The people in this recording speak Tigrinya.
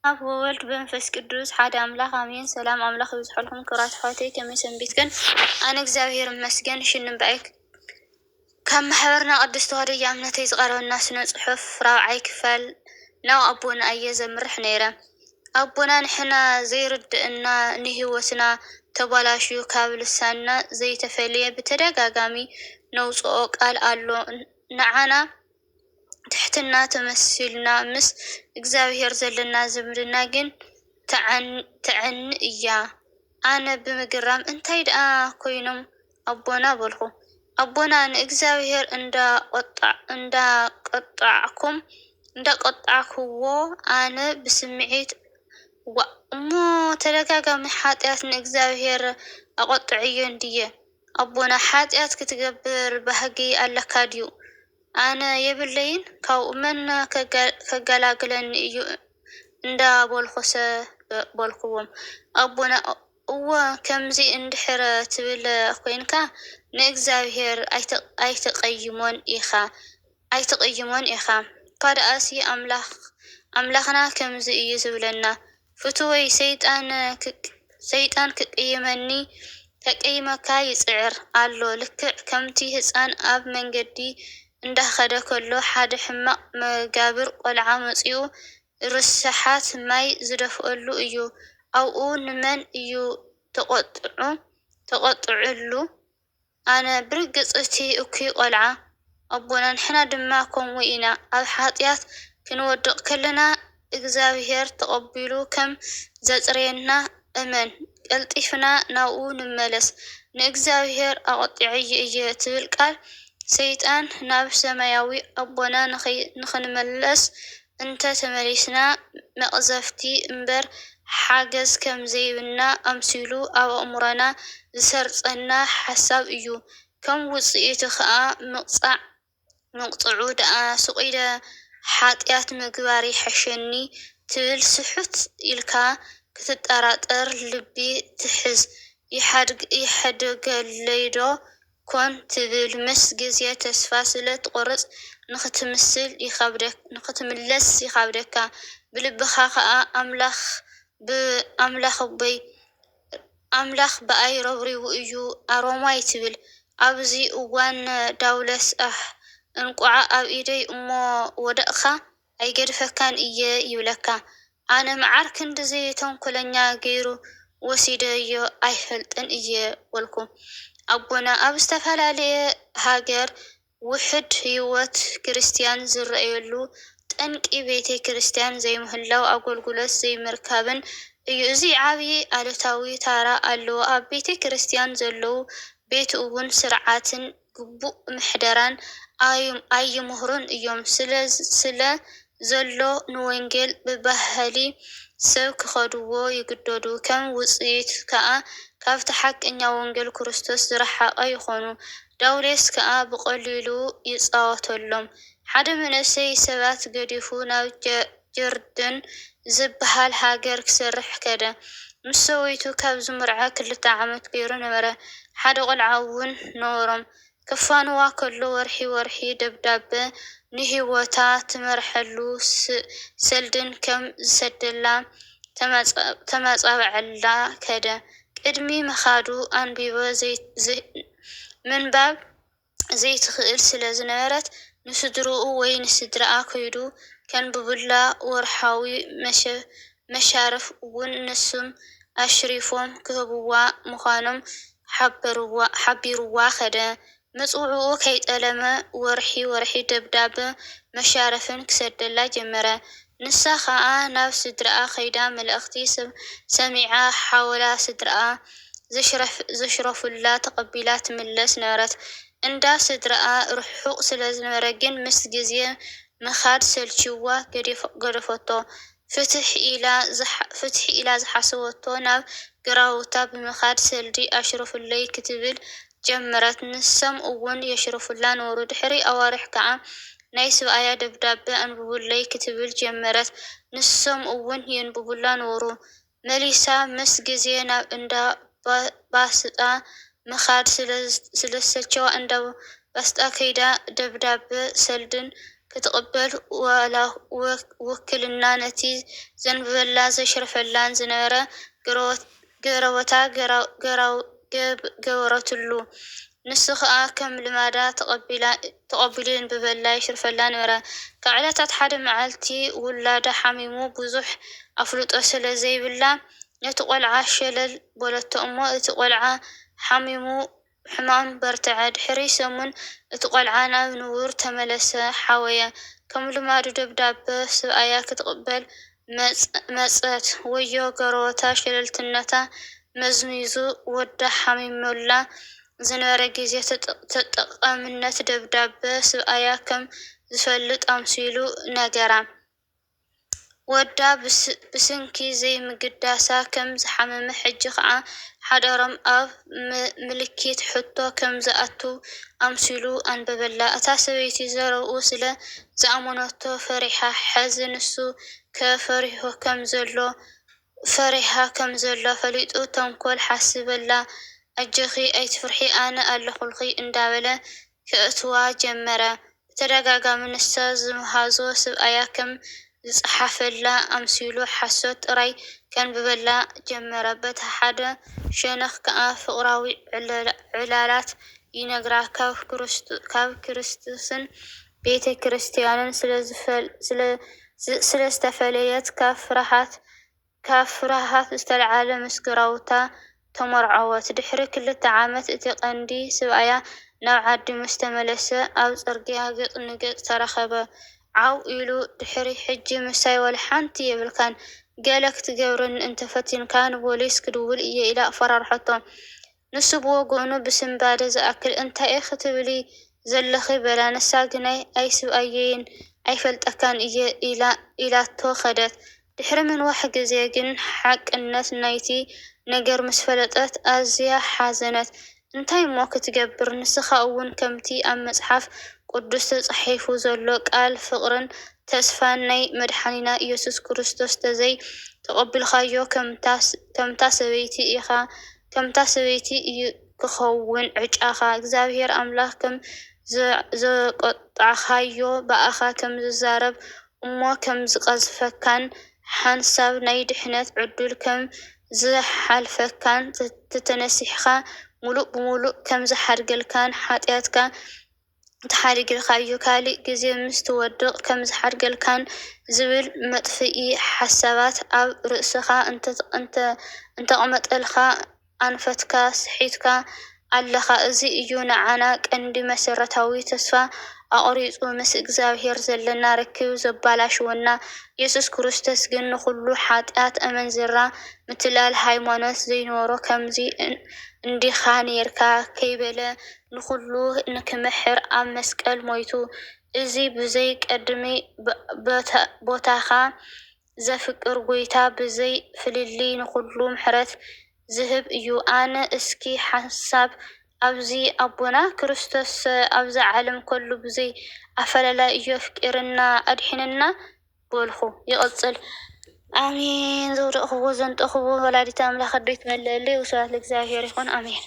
አብ ወወልድ በመንፈስ ቅዱስ ሓደ አምላክ አሜን። ሰላም አምላክ ይብዝሐልኩም ክብራት አሕዋተይ ከመይ ሰንቢትክን? አነ እግዚአብሔር ይመስገን ሽንምበአይ ካብ ማሕበርና ቅዱስ ተዋህዶ እምነተይ ዝቀረበና ስነ ፅሑፍ ራብዓይ ክፋል ናብ አቦና እየ ዘምርሕ ነይረ። አቦና ንሕና ዘይርድእና ንሂወትና ተባላሽዩ ካብ ልሳንና ዘይተፈለየ ብተደጋጋሚ ነውፅኦ ቃል አሎ። ንዓና ትሕትና ተመሲልና ምስ እግዚአብሔር ዘለና ዝምድና ግን ትዕኒ እያ። አነ ብምግራም እንታይ ደአ ኮይኖም አቦና በልኩ። አቦና ንእግዚአብሔር እንዳቆጣዕክዎ አነ ብስምዒት እሞ ተደጋጋሚ ሓጢአት ንእግዚአብሔር አቆጥዕዮ እንድየ? አቦና ሓጢአት ክትገብር ባህጊ አለካ ድዩ? አነ የብለይን ካብኡ መን ከገላግለኒ እዩ እንዳበልኩሰ በልክዎም። አቦና እወ ከምዚ እንድሕር ትብል ኮይንካ ንእግዚአብሔር አይትቀይሞን ኢኻ ካድኣሲ አምላኽና ከምዚ እዩ ዝብለና ፍትወይ ሰይጣን ከቀይመካ ይፅዕር ኣሎ። ልክዕ ከምቲ ህፃን ኣብ መንገዲ እንዳኸደ ከሎ ሓደ ሕማቅ መጋብር ቆልዓ መፂኡ ርስሓት ማይ ዝደፍአሉ እዩ። ኣብኡ ንመን እዩ ተቆጥዑሉ? አነ ብርግፅ እቲ እኩይ ቆልዓ። አቦና ንሕና ድማ ከምኡ ኢና። ኣብ ሓጢአት ክንወድቅ ከለና እግዚአብሔር ተቀቢሉ ከም ዘፅርየና እመን። ቀልጢፍና ናብኡ ንመለስ። ንእግዚአብሔር አቆጢዐየ እየ ትብል ቃል ሰይጣን ናብ ሰማያዊ አቦና ንክንመለስ እንተ ተመሊስና መቅዘፍቲ እምበር ሓገዝ ከም ዘይብና ኣምሲሉ ኣብ ኣእሙሮና ዝሰርፀና ሓሳብ እዩ። ከም ውፅኢቱ ከዓ ምቅፅዑ ደአ ስቂለ ሓጢአት ምግባር ይሐሸኒ ትብል ስሑት ኢልካ ክትጠራጠር ልቢ ትሕዝ ይሓደገለይዶ ኮን ትብል ምስ ግዜ ተስፋ ስለ ትቆርፅ ንክትምለስ ይከብደካ። ብልብካ ከዓ አምላኽ በአይ ረብሪቡ እዩ አሮማይ ትብል። ኣብዚ እዋን ዳውለስ እንቋዕ ኣብ ኢደይ እሞ ወደቅካ ኣይገድፈካን እየ ይብለካ። አነ መዓር ክንድዚ ተንኮለኛ ገይሩ ወሲደዮ ኣይፈልጥን እየ በልኩ። አቦና ኣብ ዝተፈላለየ ሃገር ውሕድ ህይወት ክርስትያን ዝረአየሉ ጠንቂ ቤተ ክርስትያን ዘይምህላው አገልግሎት ዘይምርካብን እዩ። እዚ ዓብይ ኣሉታዊ ታራ ኣለዎ። ኣብ ቤተ ክርስትያን ዘለው ቤት እውን ስርዓትን ግቡእ ምሕደራን ኣይምሁሩን እዮም። ስለ ዘሎ ንወንጌል ብባህሊ ሰብ ክኸድዎ ይግደዱ። ከም ውፅኢት ከዓ ካብቲ ሓቀኛ ወንጌል ክርስቶስ ዝረሓቐ ይኾኑ። ዳውሌስ ከዓ ብቀሊሉ ይፃወተሎም። ሓደ መንእሰይ ሰባት ገዲፉ ናብ ጀርደን ዝበሃል ሃገር ክሰርሕ ከደ ምስ ሰበይቱ ካብ ዝሙርዐ 2 ዓመት ገይሩ ነበረ። ሓደ ቆልዓ እውን ነበሮም። ከፋንዋ ከሎ ወርሒ ደብዳቤ ንሂወታ ትመርሐሉ ሰልድን ከም ዝሰደላ ተማፃበዐላ ከደ። ቅድሚ ምኻዱ አንቢበ ምንባብ ዘይትኽእል ስለ ዝነበረት ንስድርኡ ወይ ንስድራኣ ከይዱ ከንብብላ ወርሓዊ መሻርፍ እውን ንሱም ኣሽሪፎም ክህብዋ ምዃኖም ሓቢርዋ ከደ። መፅውዕኡ ከይጠለመ ወርሒ ደብዳቤ መሻርፍን ክሰደላ ጀመረ። ንሳ ከዓ ናብ ስድራኣ ከይዳ መልእክቲ ሰሚዓ ሓወላ ስድራኣ ዘሽረፉላ ተቀቢላ ትምለስ ነበረት። እንዳ ስድራኣ ርሑቅ ስለ ዝነበረ ግን ምስ ግዜ ምኻድ ሰልችዋ ገደፈቶ። ፍትሕ ኢላ ዝሓሰበቶ ናብ ግራውታ ብምኻድ ሰልዲ ኣሽርፉለይ ክትብል ጀመረት። ንሶም እውን የሽርፉላ ነበሩ። ድሕሪ ኣዋርሕ ከዓ ናይ ሰብኣያ ደብዳቤ አንብቡለይ ክትብል ጀመረት። ንሶም እውን የንብቡላ ነበሩ። መሊሳ ምስ ግዜ ናብ እንዳ ባስጣ ምኻድ ስለዝሰልቸዋ እንዳ ባስጣ ከይዳ ደብዳቤ ሰልድን ክትቕበል ዋላ ውክልና ነቲ ዘንብበላ ዘሽርፈላን ዝነበረ ገረቦታ ገበረትሉ ንሱ ከዓ ከም ልማዳ ተቐቢሉ ንብበላ ይሽርፈላ ነበረ። ካብ ዕለታት ሓደ መዓልቲ ውላዳ ሓሚሙ ብዙሕ ኣፍልጦ ስለ ዘይብላ ነቲ ቆልዓ ሸለል በለቶ እሞ እቲ ቆልዓ ሓሚሙ ሕማም በርትዐ። ድሕሪ ሰሙን እቲ ቆልዓ ናብ ንቡር ተመለሰ ሓወየ። ከም ልማዱ ደብዳበ ሰብኣያ ክትቕበል መፀት። ወዮ ገረቦታ ሸለልትነታ መዝሚዙ ወዳ ሓሚሙላ ዝነበረ ግዜ ተጠቃምነት ደብዳበ ሰብኣያ ከም ዝፈልጥ ኣምሲሉ ነገራ። ወዳ ብስንኪ ዘይምግዳሳ ከም ዝሓመመ ሕጂ ከዓ ሓደሮም ኣብ ምልክት ሕቶ ከም ዝኣቱ ኣምሲሉ ኣንበበላ። እታ ሰበይቲ ዘረብኡ ስለ ዝኣመነቶ ፈሪሓ ሕዚ ንሱ ፈሪሃ ከም ዘሎ ፈሊጡ ተንኮል ሓሲበላ። ኣጀኺ ኣይትፍርሒ ኣነ ኣለኹልኺ እንዳበለ ክእትዋ ጀመረ። ብተደጋጋሚ ንሳ ዝመሃዞ ሰብኣያ ከም ዝፀሓፈላ ኣምሲሉ ሓሶት ጥራይ ከንብበላ ጀመረ። በታ ሓደ ሸነኽ ከዓ ፍቕራዊ ዕላላት ይነግራ። ካብ ክርስቶስን ቤተ ክርስቲያንን ስለዝተፈለየት ካብ ፍርሃት ዝተልዓለ ምስግራውታ ተመርዐወት። ድሕሪ 2 ዓመት እቲ ቀንዲ ሰብኣያ ናብ ዓዲ ምስ ተመለሰ ኣብ ፅርግያ ገፅ ንገፅ ተረኸበ። ዓው ኢሉ ድሕሪ ሕጂ ምሳይ ወላ ሓንቲ የብልካን ገለ ክትገብርን እንተፈቲንካ ንፖሊስ ክድውል እየ ኢላ ኣፈራርሐቶ። ንሱ ብወግኡኑ ብስምባደ ዝኣክል እንታይ ክትብሊ ዘለኺ በላ። ንሳ ግናይ ኣይስብኣየይን ኣይፈልጠካን እየ ኢላቶ ከደት። ድሕሪ ምንዋሕ ግዜ ግን ሓቅነት ናይቲ ነገር ምስ ፈለጠት ኣዝያ ሓዘነት። እንታይ እሞ ክትገብር? ንስኻ እውን ከምቲ ኣብ መጽሓፍ ቅዱስ ተጻሒፉ ዘሎ ቃል ፍቕርን ተስፋን ናይ መድሓኒና ኢየሱስ ክርስቶስ ተዘይ ተቐቢልካዮ ከምታ ሰበይቲ እዩ ክኸውን ዕጫኻ። እግዚአብሔር ኣምላኽ ከም ዘቆጣዕካዮ በኣኻ ከም ዝዛረብ እሞ ከም ዝቐዝፈካን ሓንሳብ ናይ ድሕነት ዕዱል ከም ዝሓልፈካን ተተነሲሕካ ሙሉእ ብሙሉእ ከም ዝሓድገልካን ሓጢኣትካ ተሓዲግልካዮ ካሊእ ግዜ ምስ ትወድቕ ከም ዝሓድገልካን ዝብል መጥፍኢ ሓሳባት ኣብ ርእስኻ እንተቕመጠልካ ኣንፈትካ ስሒትካ ኣለኻ። እዚ እዩ ንዓና ቀንዲ መሰረታዊ ተስፋ ኣቑሪፁ ምስ እግዚአብሔር ዘለና ርክብ ዘባላሽወና። ኢየሱስ ክርስቶስ ግን ንኩሉ ሓጢኣት ኣመንዝራ ምትላል ሃይማኖት ዘይነበሮ ከምዚ እንዲኻ ነርካ ከይበለ ንኩሉ ንክምሕር ኣብ መስቀል ሞይቱ። እዚ ብዘይ ቀድሚ ቦታኻ ዘፍቅር ጎይታ ብዘይ ፍልሊ ንኩሉ ምሕረት ዝህብ እዩ። ኣነ እስኪ ሓሳብ ኣብዚ ኣቦና ክርስቶስ ኣብዚ ዓለም ከሉ ብዘይ ኣፈላላይ እዩ ኣፍቂርና ኣድሒንና በልኹ። ይቕፅል። ኣሜን። ዘውደቕኽዎ ዘንጠኽዎ ወላዲተ ኣምላኽ ኣዶይ ትመልአለይ። ወስብሐት ለእግዚአብሔር ይኹን። ኣሜን።